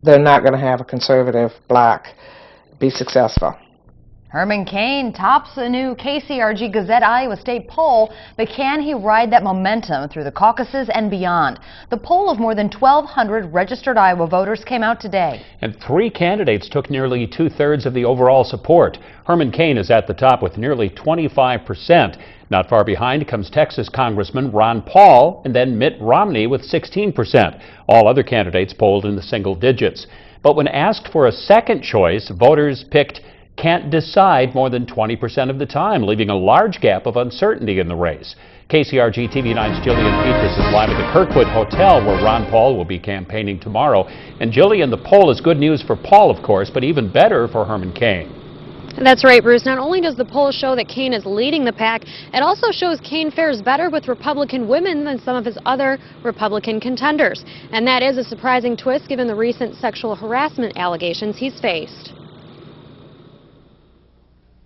they're not going to have a conservative black be successful. Herman Cain tops a new KCRG-Gazette-Iowa State poll, but can he ride that momentum through the caucuses and beyond? The poll of more than 1,200 registered Iowa voters came out today. And 3 candidates took nearly 2/3 of the overall support. Herman Cain is at the top with nearly 25%. Not far behind comes Texas Congressman Ron Paul and then Mitt Romney with 16%. All other candidates polled in the single digits. But when asked for a second choice, voters picked can't decide more than 20% of the time, leaving a large gap of uncertainty in the race. KCRG TV 9's Jillian Petras is live at the Kirkwood Hotel, where Ron Paul will be campaigning tomorrow. And Jillian, the poll is good news for Paul, of course, but even better for Herman Cain. That's right, Bruce. Not only does the poll show that Cain is leading the pack, it also shows Cain fares better with Republican women than some of his other Republican contenders. And that is a surprising twist given the recent sexual harassment allegations he's faced.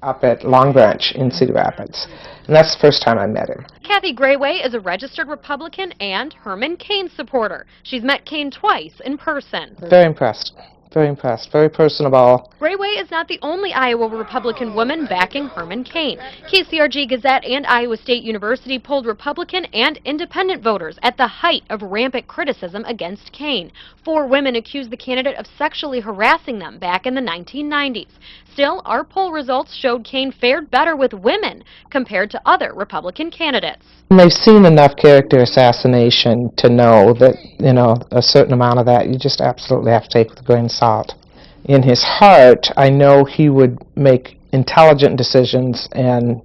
Up at Long Branch in Cedar Rapids, and that's the first time I met him. Kathy Grayway is a registered Republican and Herman Cain supporter. She's met Cain twice in person. Very impressed. Very impressed. Very personable. Grayway is not the only Iowa Republican woman backing Herman Cain. KCRG-Gazette and Iowa State University polled Republican and independent voters at the height of rampant criticism against Cain. 4 women accused the candidate of sexually harassing them back in the 1990s. Still, our poll results showed Cain fared better with women compared to other Republican candidates. And they've seen enough character assassination to know that, a certain amount of that you just absolutely have to take with a grain of salt. In his heart, I know he would make intelligent decisions and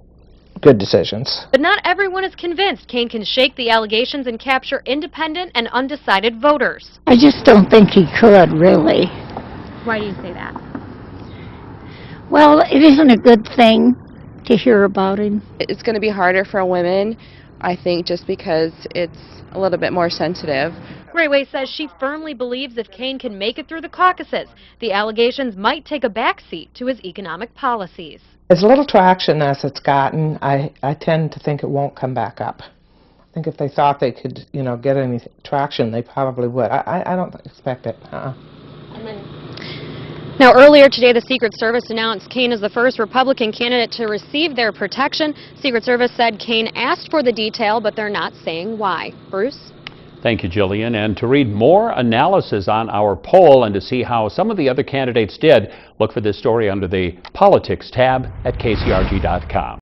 good decisions. But not everyone is convinced Cain can shake the allegations and capture independent and undecided voters. I just don't think he could, really. Why do you say that? Well, it isn't a good thing to hear about him. It's going to be harder for women, I think, just because it's a little bit more sensitive. Grayway says she firmly believes if Cain can make it through the caucuses, the allegations might take a backseat to his economic policies. As little traction as it's gotten, I tend to think it won't come back up. I think if they thought they could, get any traction, they probably would. I don't expect it. Now, earlier today, the Secret Service announced Cain is the first Republican candidate to receive their protection. Secret Service said Cain asked for the detail, but they're not saying why. Bruce? Thank you, Jillian. And to read more analysis on our poll and to see how some of the other candidates did, look for this story under the Politics tab at KCRG.com.